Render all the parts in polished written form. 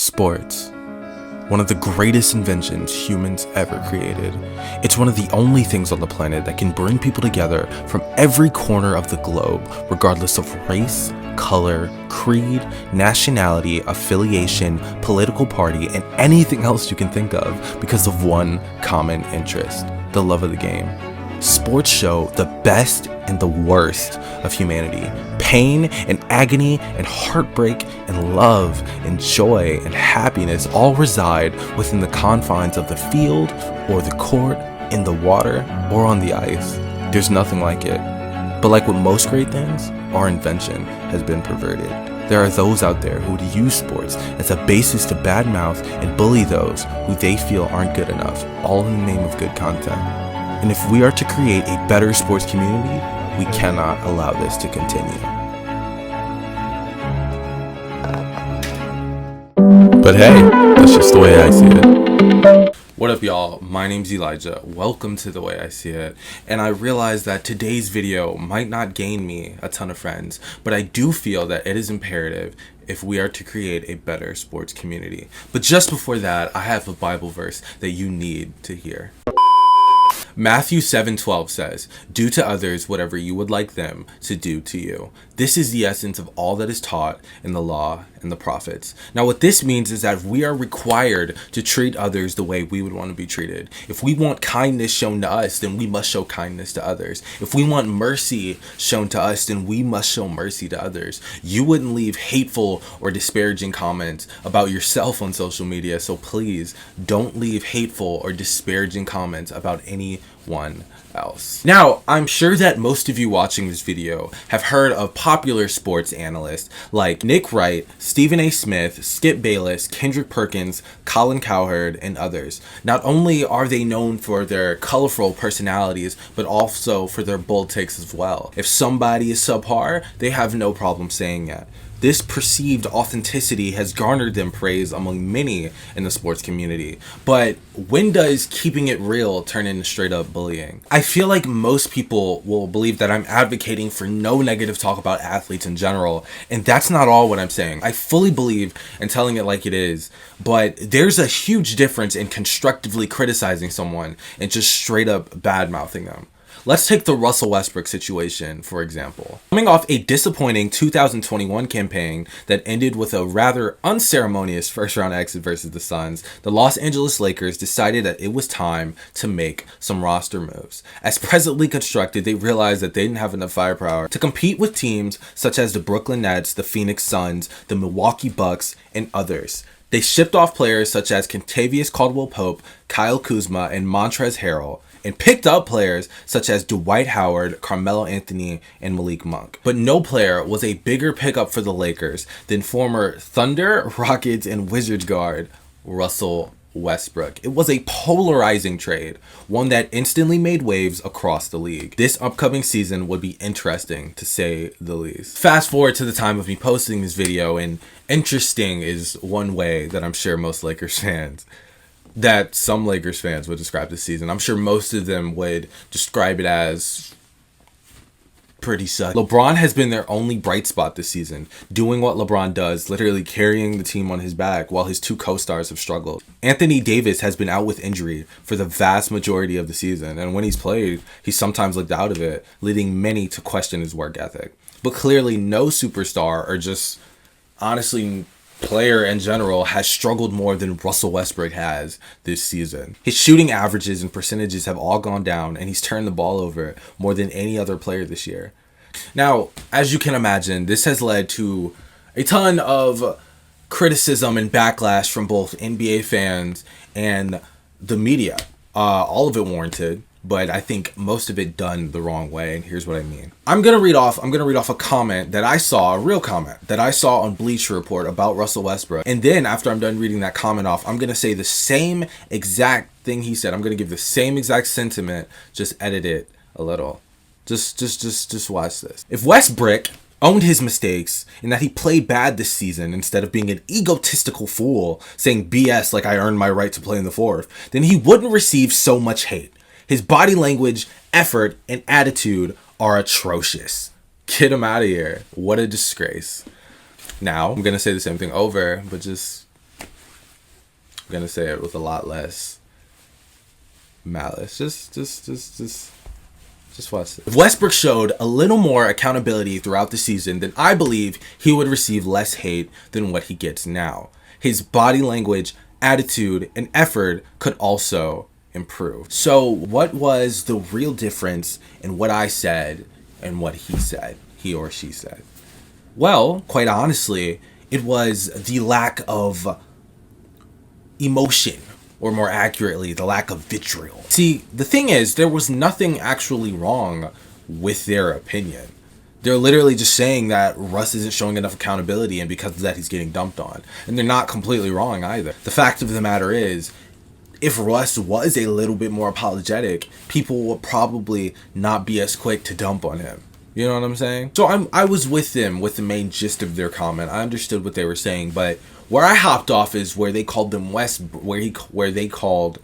Sports. One of the greatest inventions humans ever created. It's one of the only things on the planet that can bring people together from every corner of the globe, regardless of race, color, creed, nationality, affiliation, political party, and anything else you can think of because of one common interest: the love of the game. Sports show the best and the worst of humanity. Pain and agony and heartbreak and love and joy and happiness all reside within the confines of the field or the court, in the water or on the ice. There's nothing like it. But like with most great things, our invention has been perverted. There are those out there who would use sports as a basis to badmouth and bully those who they feel aren't good enough, all in the name of good content. And if we are to create a better sports community, we cannot allow this to continue. But hey, that's just the way I see it. What up, y'all? My name's Elijah. Welcome to The Way I See It. And I realize that today's video might not gain me a ton of friends, but I do feel that it is imperative if we are to create a better sports community. But just before that, I have a Bible verse that you need to hear. Matthew 7:12 says, "Do to others whatever you would like them to do to you." This is the essence of all that is taught in the law and the prophets. Now, what this means is that we are required to treat others the way we would want to be treated. If we want kindness shown to us, then we must show kindness to others. If we want mercy shown to us, then we must show mercy to others. You wouldn't leave hateful or disparaging comments about yourself on social media, so please don't leave hateful or disparaging comments about anyone else. Now, I'm sure that most of you watching this video have heard of popular sports analysts like Nick Wright, Stephen A. Smith, Skip Bayless, Kendrick Perkins, Colin Cowherd, and others. Not only are they known for their colorful personalities, but also for their bold takes as well. If somebody is subpar, they have no problem saying it. This perceived authenticity has garnered them praise among many in the sports community. But when does keeping it real turn into straight up bullying? I feel like most people will believe that I'm advocating for no negative talk about athletes in general, and that's not all what I'm saying. I fully believe in telling it like it is, but there's a huge difference in constructively criticizing someone and just straight up bad mouthing them. Let's take the Russell Westbrook situation, for example. Coming off a disappointing 2021 campaign that ended with a rather unceremonious first-round exit versus the Suns, the Los Angeles Lakers decided that it was time to make some roster moves. As presently constructed, they realized that they didn't have enough firepower to compete with teams such as the Brooklyn Nets, the Phoenix Suns, the Milwaukee Bucks, and others. They shipped off players such as Kentavious Caldwell-Pope, Kyle Kuzma, and Montrezl Harrell, and picked up players such as Dwight Howard, Carmelo Anthony, and Malik Monk. But no player was a bigger pickup for the Lakers than former Thunder, Rockets, and Wizards guard Russell Westbrook. It was a polarizing trade, one that instantly made waves across the league. This upcoming season would be interesting, to say the least. Fast forward to the time of me posting this video, and interesting is one way that I'm sure some Lakers fans would describe this season. I'm sure most of them would describe it as pretty sucky. LeBron has been their only bright spot this season, doing what LeBron does, literally carrying the team on his back while his two co-stars have struggled. Anthony Davis has been out with injury for the vast majority of the season, and when he's played, he's sometimes looked out of it, leading many to question his work ethic. But clearly no superstar, or just honestly player in general, has struggled more than Russell Westbrook has this season. His shooting averages and percentages have all gone down, and he's turned the ball over more than any other player this year. Now, as you can imagine, this has led to a ton of criticism and backlash from both NBA fans and the media. All of it warranted, but I think most of it done the wrong way, and here's what I mean. I'm gonna read off a comment that I saw, a real comment that I saw on Bleacher Report about Russell Westbrook, and then after I'm done reading that comment off, I'm gonna say the same exact thing he said. I'm gonna give the same exact sentiment, just edit it a little. Just watch this. If Westbrook owned his mistakes and that he played bad this season instead of being an egotistical fool saying BS like I earned my right to play in the fourth, then he wouldn't receive so much hate. His body language, effort, and attitude are atrocious. Get him out of here. What a disgrace. Now, I'm going to say the same thing over, but just I'm gonna say it with a lot less malice. Just watch this. If Westbrook showed a little more accountability throughout the season, then I believe he would receive less hate than what he gets now. His body language, attitude, and effort could also improve. So what was the real difference in what I said and what he said, he or she said? Well, quite honestly, it was the lack of emotion, or more accurately, the lack of vitriol. See, the thing is, there was nothing actually wrong with their opinion. They're literally just saying that Russ isn't showing enough accountability, and because of that, he's getting dumped on. And they're not completely wrong either. The fact of the matter is, if Russ was a little bit more apologetic, people would probably not be as quick to dump on him. You know what I'm saying? So I was with them with the main gist of their comment. I understood what they were saying, but where I hopped off is where they called them where they called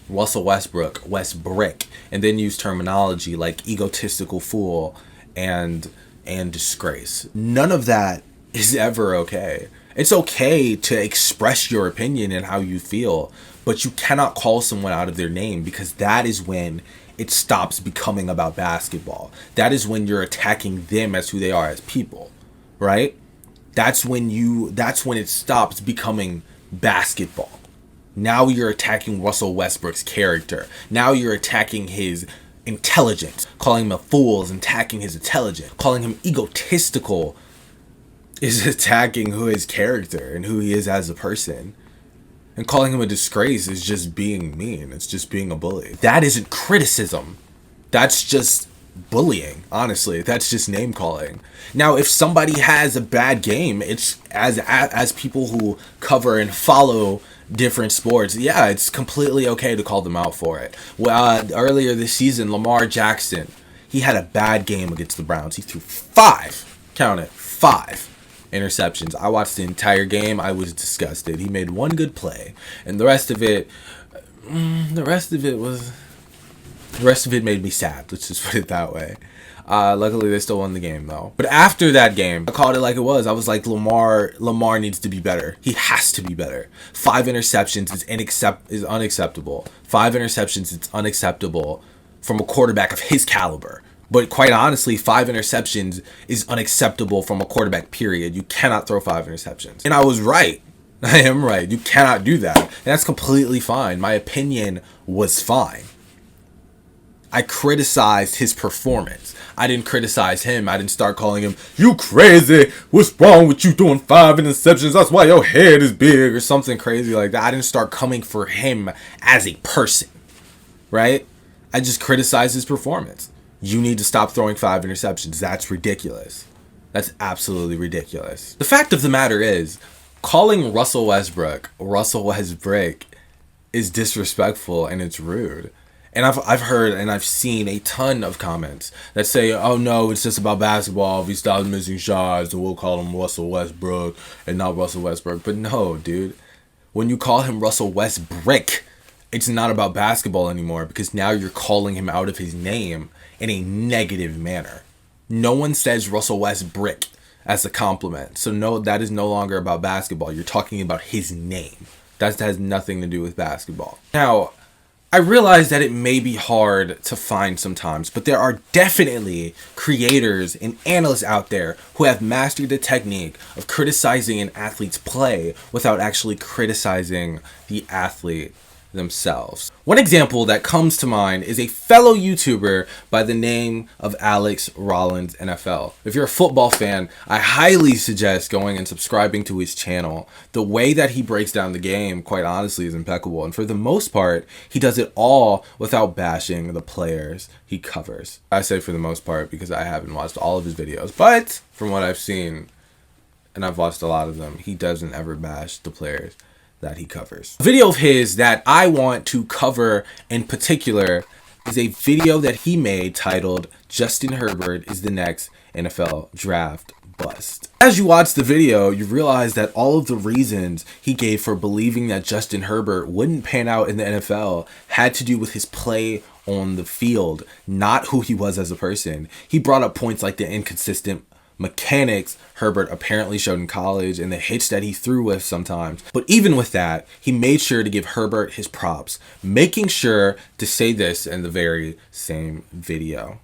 Russell Westbrook Westbrick, and then used terminology like egotistical fool and disgrace. None of that is ever okay. It's okay to express your opinion and how you feel, but you cannot call someone out of their name, because that is when it stops becoming about basketball. That is when you're attacking them as who they are as people, right? That's when it stops becoming basketball. Now you're attacking Russell Westbrook's character. Now you're attacking his intelligence. Calling him a fool is attacking his intelligence. Calling him egotistical is attacking his character and who he is as a person. And calling him a disgrace is just being mean. It's just being a bully. That isn't criticism. That's just bullying, honestly. That's just name calling. Now, if somebody has a bad game, it's as people who cover and follow different sports, yeah, it's completely okay to call them out for it. Well, earlier this season, Lamar Jackson, he had a bad game against the Browns. He threw 5 interceptions. I watched the entire game. I was disgusted. He made one good play, and the rest of it made me sad. Let's just put it that way. Luckily, they still won the game, though. But after that game, I called it like it was. I was like, Lamar needs to be better. He has to be better. 5 interceptions is unacceptable. 5 interceptions is unacceptable from a quarterback of his caliber. But quite honestly, 5 interceptions is unacceptable from a quarterback, period. You cannot throw 5 interceptions. And I was right. I am right. You cannot do that. And that's completely fine. My opinion was fine. I criticized his performance. I didn't criticize him. I didn't start calling him, "You crazy. What's wrong with you doing 5 interceptions? That's why your head is big," or something crazy like that. I didn't start coming for him as a person, right? I just criticized his performance. You need to stop throwing 5 interceptions. That's ridiculous. That's absolutely ridiculous. The fact of the matter is, calling Russell Westbrook is disrespectful and it's rude. And I've heard and I've seen a ton of comments that say, "Oh no, it's just about basketball. If he stops missing shots, then we'll call him Russell Westbrook and not Russell Westbrook." But no, dude. When you call him Russell Westbrick, it's not about basketball anymore, because now you're calling him out of his name in a negative manner. No one says Russell Westbrick as a compliment. So no, that is no longer about basketball. You're talking about his name. That has nothing to do with basketball. Now, I realize that it may be hard to find sometimes, but there are definitely creators and analysts out there who have mastered the technique of criticizing an athlete's play without actually criticizing the athlete themselves. One example that comes to mind is a fellow YouTuber by the name of Alex Rollins NFL. If you're a football fan, I highly suggest going and subscribing to his channel. The way that he breaks down the game, quite honestly, is impeccable. And for the most part, he does it all without bashing the players he covers. I say for the most part because I haven't watched all of his videos, but from what I've seen, and I've watched a lot of them, he doesn't ever bash the players that he covers. A video of his that I want to cover in particular is a video that he made titled "Justin Herbert is the next NFL draft bust." As you watch the video, you realize that all of the reasons he gave for believing that Justin Herbert wouldn't pan out in the NFL had to do with his play on the field, not who he was as a person. He brought up points like the inconsistent mechanics Herbert apparently showed in college, and the hits that he threw with sometimes. But even with that, he made sure to give Herbert his props, making sure to say this in the very same video.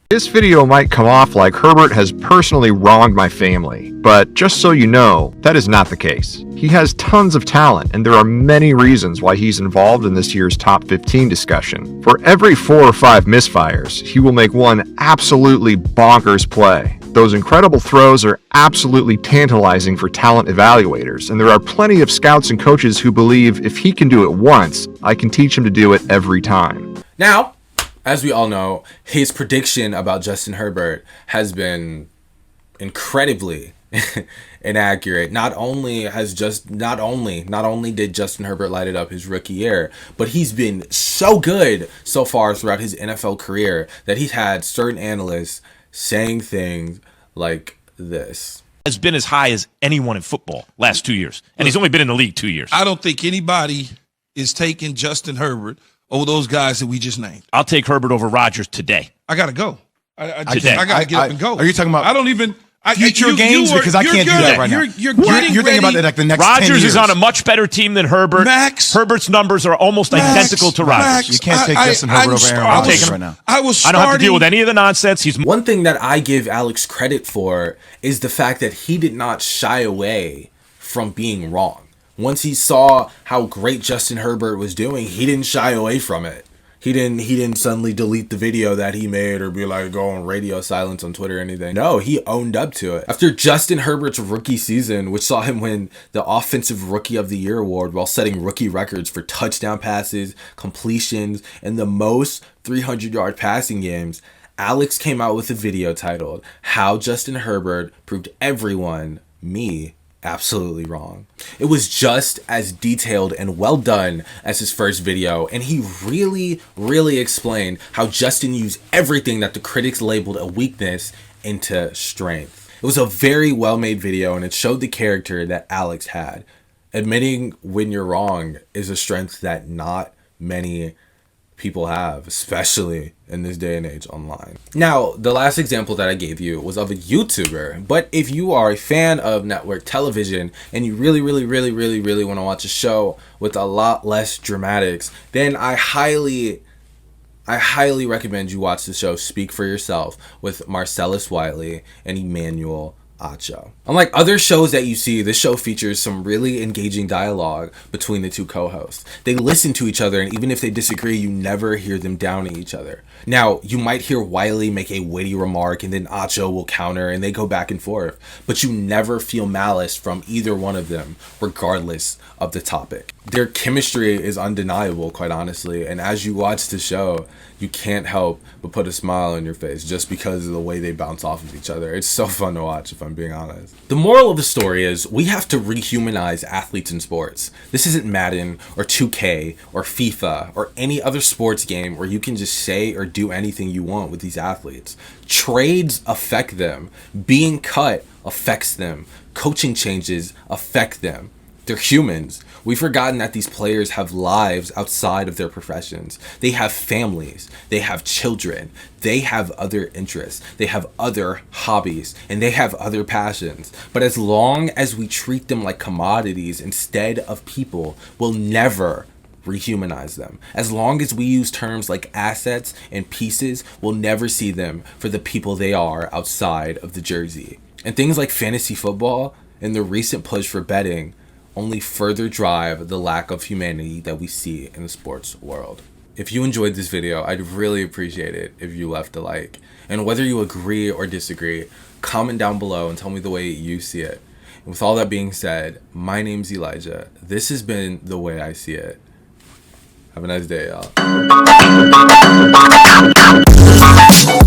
This video might come off like Herbert has personally wronged my family, but just so you know, that is not the case. He has tons of talent, and there are many reasons why he's involved in this year's top 15 discussion. For every 4 or 5 misfires, he will make one absolutely bonkers play. Those incredible throws are absolutely tantalizing for talent evaluators, and there are plenty of scouts and coaches who believe if he can do it once, I can teach him to do it every time. Now, as we all know, his prediction about Justin Herbert has been incredibly inaccurate. Not only did Justin Herbert light it up his rookie year, but he's been so good so far throughout his NFL career that he's had certain analysts saying things like this. Has been as high as anyone in football last 2 years. And he's only been in the league 2 years. I don't think anybody is taking Justin Herbert over those guys that we just named. I'll take Herbert over Rodgers today. I got to go. I got to get up and go. Are you talking about I don't even future games? Because I can't do that right now. You're thinking about that like the next 10 years. Rodgers is on a much better team than Herbert. Max. Herbert's numbers are almost identical to Rodgers. You can't take Justin Herbert over Aaron Rodgers right now. I don't have to deal with any of the nonsense. One thing that I give Alex credit for is the fact that he did not shy away from being wrong. Once he saw how great Justin Herbert was doing, he didn't shy away from it. He didn't suddenly delete the video that he made or be like, go on radio silence on Twitter or anything. No, he owned up to it. After Justin Herbert's rookie season, which saw him win the Offensive Rookie of the Year award while setting rookie records for touchdown passes, completions, and the most 300-yard passing games, Alex came out with a video titled, How Justin Herbert Proved Everyone, Me, Absolutely Wrong. It was just as detailed and well done as his first video, and he really explained how Justin used everything that the critics labeled a weakness into strength. It was a very well-made video, and it showed the character that Alex had. Admitting when you're wrong is a strength that not many people have, especially in this day and age online. Now, the last example that I gave you was of a YouTuber, but if you are a fan of network television and you really want to watch a show with a lot less dramatics, then I highly recommend you watch the show Speak for Yourself with Marcellus Wiley and Emmanuel Acho. Unlike other shows that you see, this show features some really engaging dialogue between the two co-hosts. They listen to each other, and even if they disagree, you never hear them downing each other. Now, you might hear Wiley make a witty remark, and then Acho will counter, and they go back and forth. But you never feel malice from either one of them, regardless of the topic. Their chemistry is undeniable, quite honestly, and as you watch the show, you can't help but put a smile on your face just because of the way they bounce off of each other. It's so fun to watch, if I'm being honest. The moral of the story is we have to rehumanize athletes in sports. This isn't Madden or 2K or FIFA or any other sports game where you can just say or do anything you want with these athletes. Trades affect them. Being cut affects them. Coaching changes affect them. They're humans. We've forgotten that these players have lives outside of their professions. They have families. They have children. They have other interests. They have other hobbies. And they have other passions. But as long as we treat them like commodities instead of people, we'll never rehumanize them. As long as we use terms like assets and pieces, we'll never see them for the people they are outside of the jersey. And things like fantasy football and the recent push for betting only further drive the lack of humanity that we see in the sports world. If you enjoyed this video, I'd really appreciate it if you left a like. And whether you agree or disagree, comment down below and tell me the way you see it. And with all that being said, my name's Elijah. This has been The Way I See It. Have a nice day, y'all.